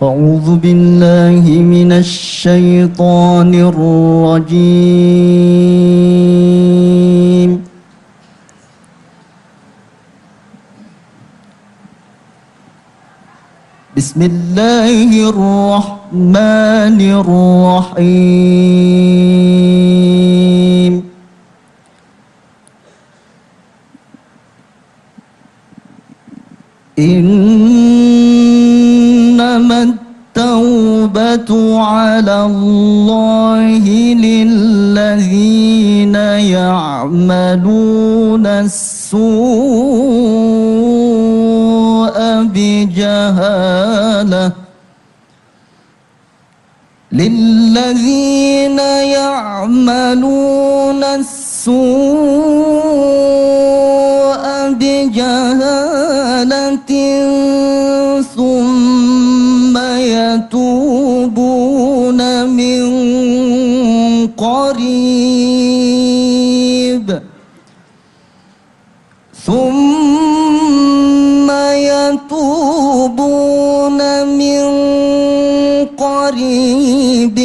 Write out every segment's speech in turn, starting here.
أعوذ بالله من الشيطان الرجيم. بسم الله الرحمن الرحيم. إنما التوبة على الله للذين يعملون السوء بجهالة للذين يعملون السوء بجهالة ثم يتوبون من قريب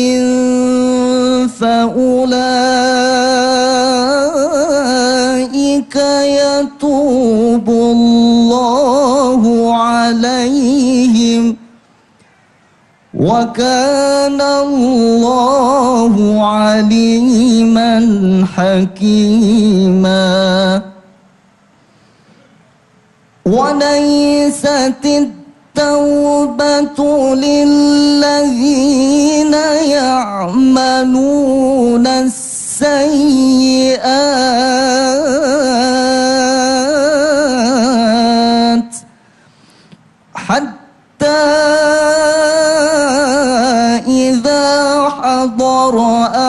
فأولئك يتوب الله عليهم وكان الله عليما حكيما. وليست التوبة للذين يعملون السيئات حتى إذا حضر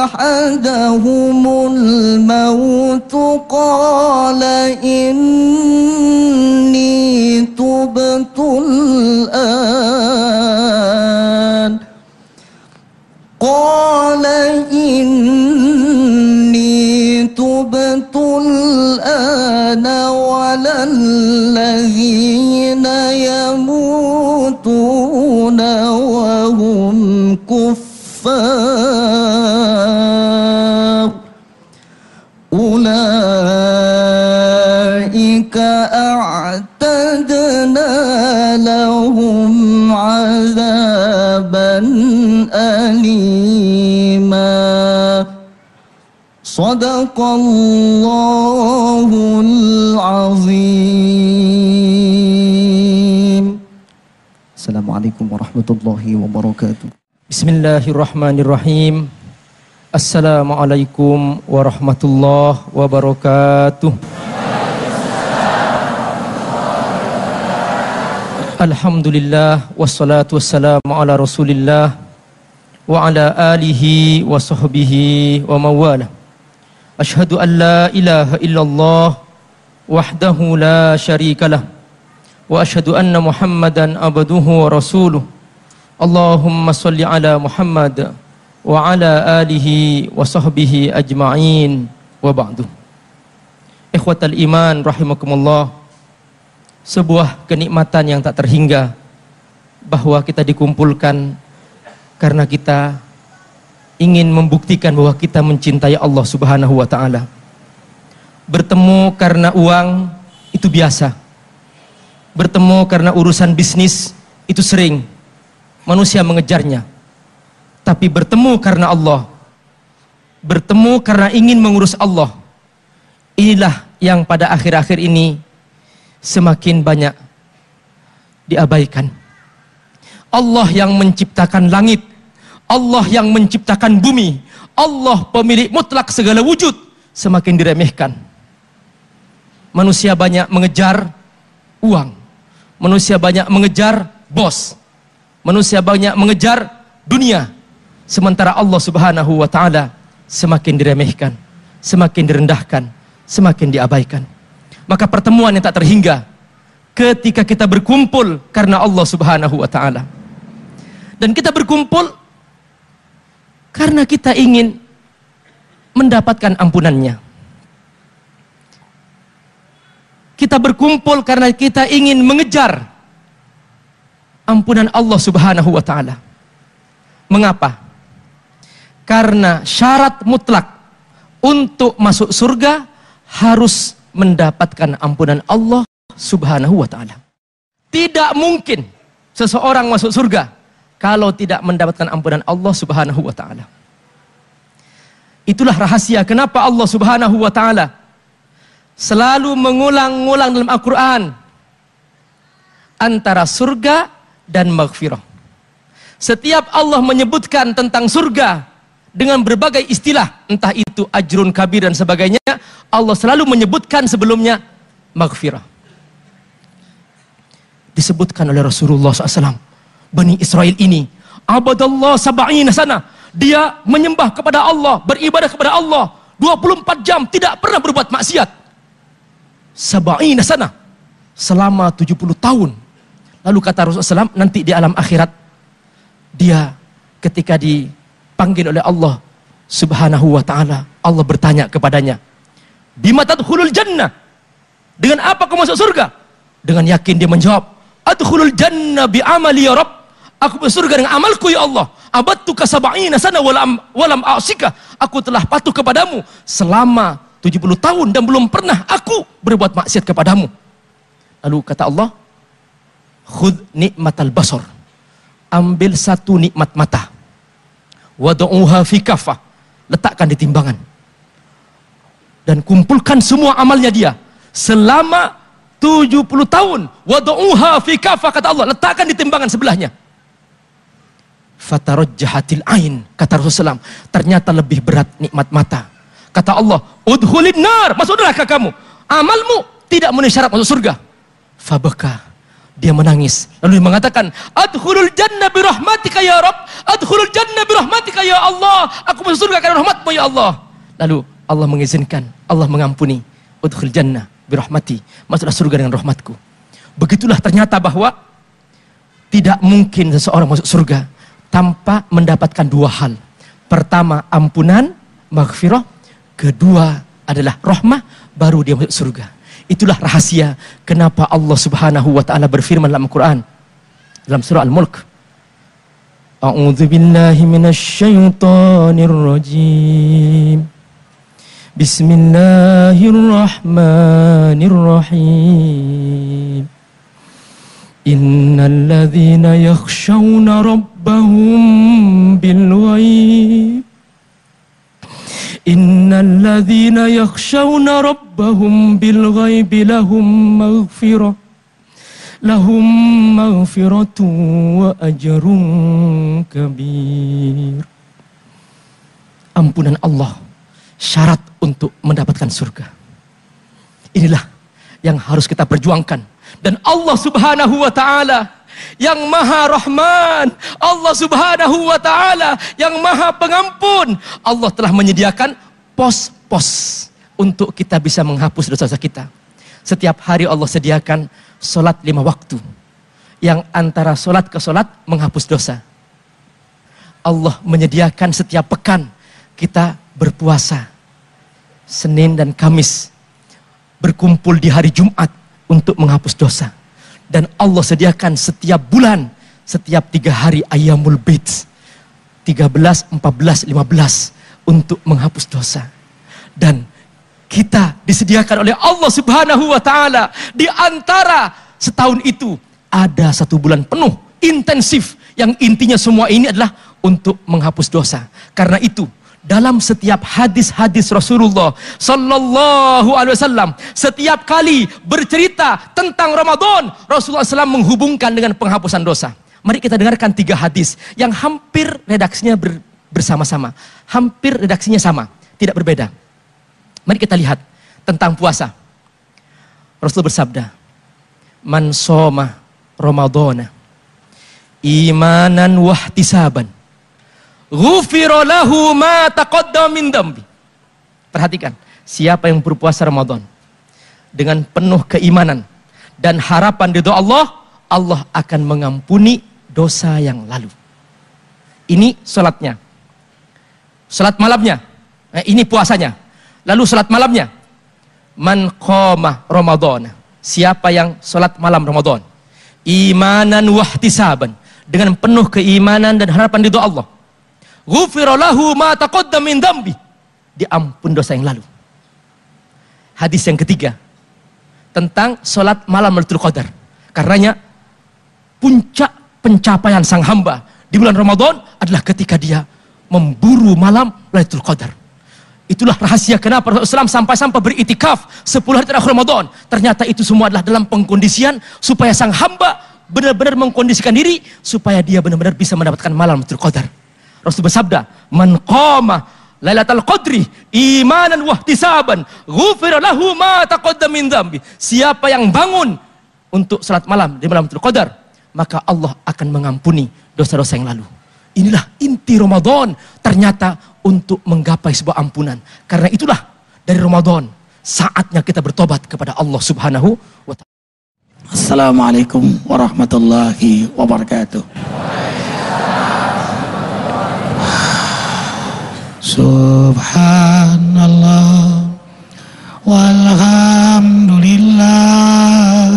أحدهم الموت قال إني تبت الآن ولا الذين يموتون وهم كفار أولئك أعتدنا لهم عذابا أليما. صدق الله العظيم. Assalamualaikum warahmatullahi wabarakatuh. Bismillahirrahmanirrahim. Assalamualaikum warahmatullahi wabarakatuh. Alhamdulillah wassalatu wassalamu ala Rasulillah wa ala alihi wa sahbihi wa mawala. Ashhadu an la ilaha illallah wahdahu la syarikalah wa ashhadu anna Muhammadan abduhu wa rasuluh. Allahumma salli ala Muhammad wa ala alihi wa sahbihi ajma'in wa ba'du. Ikhwatal iman rahimakumullah. Sebuah kenikmatan yang tak terhingga bahwa kita dikumpulkan karena kita ingin membuktikan bahwa kita mencintai Allah Subhanahu wa taala. Bertemu karena uang itu biasa. Bertemu karena urusan bisnis itu sering manusia mengejarnya. Tapi bertemu karena Allah, bertemu karena ingin mengurus Allah, inilah yang pada akhir-akhir ini semakin banyak diabaikan. Allah yang menciptakan langit, Allah yang menciptakan bumi, Allah pemilik mutlak segala wujud, semakin diremehkan. Manusia banyak mengejar uang, manusia banyak mengejar bos, manusia banyak mengejar dunia, sementara Allah Subhanahu wa taala semakin diremehkan, semakin direndahkan, semakin diabaikan. Maka pertemuan yang tak terhingga ketika kita berkumpul karena Allah Subhanahu wa taala. Dan kita berkumpul karena kita ingin mendapatkan ampunannya. Kita berkumpul karena kita ingin mengejar ampunan Allah Subhanahu wa taala. Mengapa? Karena syarat mutlak untuk masuk surga harus mendapatkan ampunan Allah Subhanahu wa taala. Tidak mungkin seseorang masuk surga kalau tidak mendapatkan ampunan Allah Subhanahu wa taala. Itulah rahasia kenapa Allah Subhanahu wa taala selalu mengulang-ulang dalam Al-Qur'an antara surga dan maghfirah. Setiap Allah menyebutkan tentang surga dengan berbagai istilah, entah itu ajrun kabir dan sebagainya, Allah selalu menyebutkan sebelumnya maghfirah. Disebutkan oleh Rasulullah SAW, Bani Israel ini abadallah sab'ina sana, dia menyembah kepada Allah, beribadah kepada Allah 24 jam, tidak pernah berbuat maksiat. Sab'ina sana, selama 70 tahun. Lalu kata Rasulullah SAW, nanti di alam akhirat dia ketika dipanggil oleh Allah Subhanahu wa taala, Allah bertanya kepadanya, bima tadkhulul jannah? Dengan apa kau masuk surga? Dengan yakin dia menjawab, adkhulul jannah bi amali ya Rabb. Aku masuk surga dengan amalku ya Allah. Abadtuka sab'ina sana walam a'sika. Aku telah patuh kepadamu selama 70 tahun dan belum pernah aku berbuat maksiat kepadamu. Lalu kata Allah, khudh nikmatal basar. Ambil satu nikmat mata. Wad'uha fi kaffah. Letakkan di timbangan. Dan kumpulkan semua amalnya dia selama 70 tahun. Wad'uha fi kaffah, kata Allah, letakkan di timbangan sebelahnya. Fatarajjahatil ain, kata Rasulullah SAW, ternyata lebih berat nikmat mata. Kata Allah, udkhulin nar, masuk neraka kamu. Amalmu tidak memenuhi syarat masuk surga. Fabaka, dia menangis. Lalu dia mengatakan, adkhulul jannah bi rahmatika ya Rabb. Adkhulul jannah bi rahmatika ya Allah. Aku masuk surga karena rahmatmu ya Allah. Lalu Allah mengizinkan, Allah mengampuni. Udkhul jannah bi rahmati, masuklah surga dengan rahmatku. Begitulah ternyata bahwa tidak mungkin seseorang masuk surga tanpa mendapatkan dua hal. Pertama, ampunan, maghfirah. Kedua adalah rahmah, baru dia masuk surga. Itulah rahasia kenapa Allah Subhanahu wa taala berfirman dalam Al-Qur'an dalam surah Al-Mulk, A'udzu billahi minasy syaithanir rajim. Bismillahirrahmanirrahim. Innal ladzina yakhshawna rabbahum bil ghaib. Innal ladzina yakhshawna rabbahum bil ghaibi lahum maghfiratun wa ajrun kabir. Ampunan Allah syarat untuk mendapatkan surga. Inilah yang harus kita perjuangkan. Dan Allah Subhanahu wa taala yang Maha Rahman, Allah Subhanahu wa taala yang Maha Pengampun, Allah telah menyediakan pos-pos untuk kita bisa menghapus dosa-dosa kita. Setiap hari Allah sediakan solat 5 waktu, yang antara solat ke solat menghapus dosa. Allah menyediakan setiap pekan kita berpuasa Senin dan Kamis, berkumpul di hari Jumat untuk menghapus dosa. Dan Allah sediakan setiap bulan, setiap 3 hari Ayyamul Bid, 13, 14, 15 untuk menghapus dosa. Dan kita disediakan oleh Allah Subhanahu wa taala di antara setahun itu ada 1 bulan penuh intensif yang intinya semua ini adalah untuk menghapus dosa. Karena itu dalam setiap hadis-hadis Rasulullah Sallallahu Alaihi Wasallam, setiap kali bercerita tentang Ramadan, Rasulullah SAW menghubungkan dengan penghapusan dosa. Mari kita dengarkan 3 hadis yang hampir redaksinya bersama-sama, hampir redaksinya sama, tidak berbeda. Mari kita lihat tentang puasa. Rasul bersabda, "Man shoma Ramadhana imanan wahtisaban, ghufira lahu ma taqaddama min dambi." Perhatikan, siapa yang berpuasa Ramadan dengan penuh keimanan dan harapan ridha Allah, Allah akan mengampuni dosa yang lalu. Ini salatnya. Salat malamnya. Ini puasanya. Lalu salat malamnya. Man qama Ramadan. Siapa yang salat malam Ramadan imanan wahtisaban, dengan penuh keimanan dan harapan ridha Allah, ghufira lahu ma taqaddama min dzambi, diampun dosa yang lalu. Hadis yang ketiga tentang salat malam Lailatul Qadar. Karenanya puncak pencapaian sang hamba di bulan Ramadan adalah ketika dia memburu malam Lailatul Qadar. Itulah rahasia kenapa Rasulullah SAW sampai beritikaf 10 hari terakhir Ramadan. Ternyata itu semua adalah dalam pengkondisian supaya sang hamba benar-benar mengkondisikan diri supaya dia benar-benar bisa mendapatkan malam Lailatul Qadar. Rasul bersabda, "Man qama Lailatul Qadri imanan wahtisaban, ghufira lahu ma taqaddama min dzambi." Siapa yang bangun untuk salat malam di malam Lailatul Qadar, maka Allah akan mengampuni dosa-dosa yang lalu. Inilah inti Ramadan, ternyata untuk menggapai sebuah ampunan. Karena itulah dari Ramadan saatnya kita bertobat kepada Allah Subhanahu wa taala. Assalamualaikum warahmatullahi wabarakatuh. Subhanallah walhamdulillah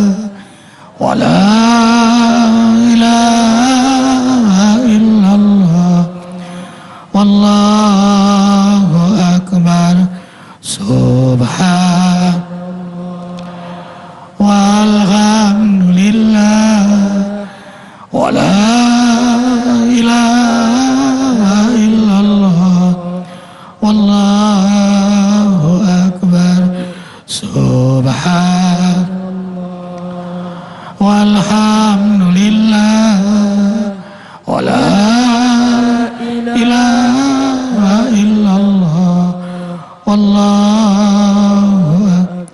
wala ilaha illallah wallahu akbar. Subhan walhamdulillah wala ilaha illallah wallahu akbar. Subhan walhamdulillah wala ilaha illallah wallahu akbar.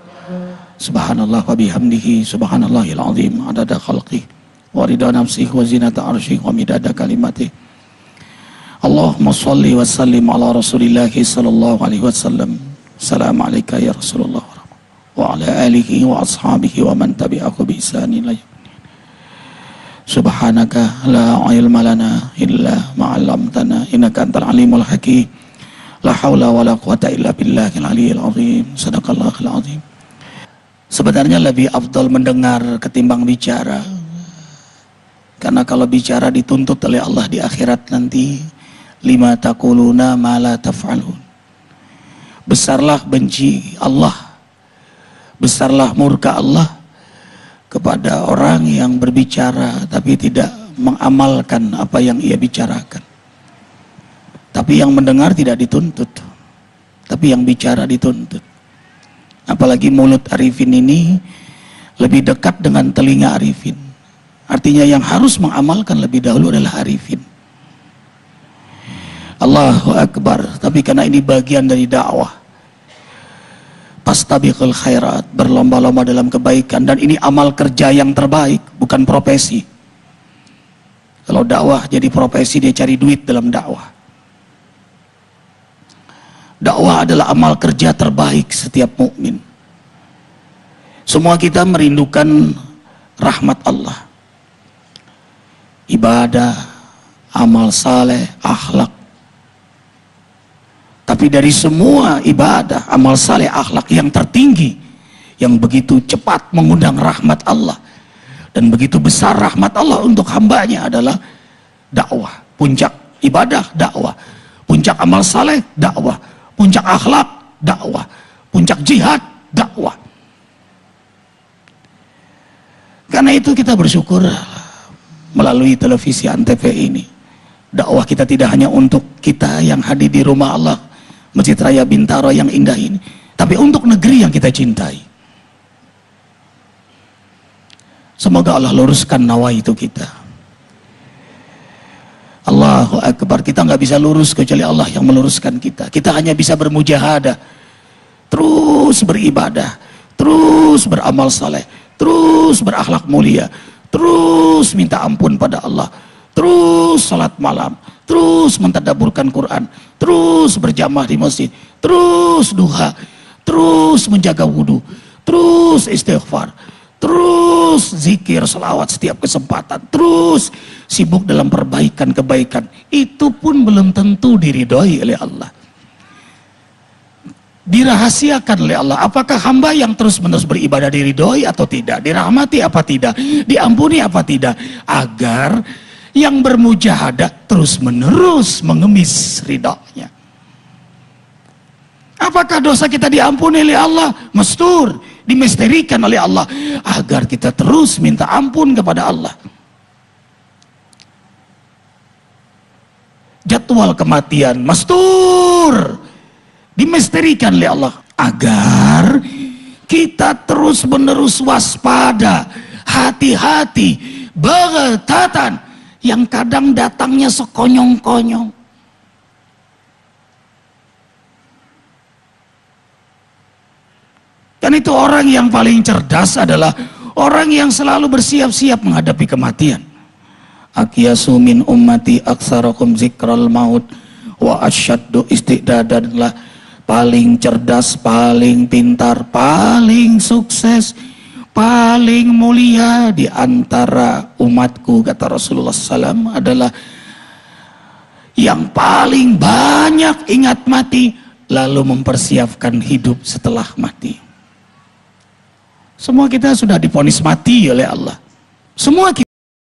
Subhanallah wa bihamdihi subhanallahil azim adada khalqih wa rida nafsih wa zinata arsyih wa midada kalimatih. Allahumma shalli wa sallim ala Rasulillah sallallahu alaihi wasallam. Assalamu alayka ya Rasulullah wa ala alihi wa ashabihi wa man tabi'ahu bi ihsan ila yaumil. Subhanaka la ilma lana illa ma 'allamtana innaka antal alimul hakim. La haula wala quwata illa billahil aliyil azim. Sadaqallahul azim. Sebenarnya lebih afdal mendengar ketimbang bicara. Karena kalau bicara dituntut oleh Allah di akhirat nanti, lima taquluna ma la taf'alun. Besarlah benci Allah, besarlah murka Allah kepada orang yang berbicara tapi tidak mengamalkan apa yang ia bicarakan. Tapi yang mendengar tidak dituntut, tapi yang bicara dituntut. Apalagi mulut arifin ini lebih dekat dengan telinga arifin. Artinya yang harus mengamalkan lebih dahulu adalah arifin. Allahu Akbar. Tapi karena ini bagian dari dakwah, fastabiqul khairat, berlomba-lomba dalam kebaikan. Dan ini amal kerja yang terbaik, bukan profesi. Kalau dakwah jadi profesi, dia cari duit dalam dakwah. Dakwah adalah amal kerja terbaik setiap mukmin. Semua kita merindukan rahmat Allah, ibadah, amal saleh, akhlak. Tapi dari semua ibadah, amal saleh, akhlak, yang tertinggi, yang begitu cepat mengundang rahmat Allah dan begitu besar rahmat Allah untuk hambanya adalah dakwah. Puncak ibadah, dakwah. Puncak amal saleh, dakwah. Puncak akhlak, dakwah. Puncak jihad, dakwah. Karena itu kita bersyukur melalui televisi Antv ini. Dakwah kita tidak hanya untuk kita yang hadir di rumah Allah, Masjid Raya Bintaro yang indah ini, tapi untuk negeri yang kita cintai. Semoga Allah luruskan nawaitu kita. Allahu Akbar. Kita nggak bisa lurus kecuali Allah yang meluruskan kita. Kita hanya bisa bermujahadah, terus beribadah, terus beramal saleh, terus berakhlak mulia, terus minta ampun pada Allah, terus salat malam, terus mentadabburkan Quran, terus berjamaah di masjid, terus duha, terus menjaga wudhu, terus istighfar, terus zikir, selawat setiap kesempatan, terus sibuk dalam perbaikan-kebaikan. Itu pun belum tentu diridhoi oleh Allah. dirahasiakan oleh Allah. Apakah hamba yang terus-menerus beribadah diridhoi atau tidak, dirahmati apa tidak, diampuni apa tidak, agar yang bermujahadah terus-menerus mengemis ridhonya. Apakah dosa kita diampuni oleh Allah? Mastur, dimisterikan oleh Allah, agar kita terus minta ampun kepada Allah. Jadwal kematian mastur, dimisterikan oleh Allah, agar kita terus menerus waspada, hati-hati, begetatan, yang kadang datangnya sekonyong-konyong. Dan itu orang yang paling cerdas adalah orang yang selalu bersiap-siap menghadapi kematian. Akiyasu min ummati aksarakum zikral maut wa asyaddu istidadan. Paling cerdas, paling pintar, paling sukses, paling mulia di antara umatku, kata Rasulullah SAW, adalah yang paling banyak ingat mati, lalu mempersiapkan hidup setelah mati. Semua kita sudah divonis mati oleh Allah. Semua kita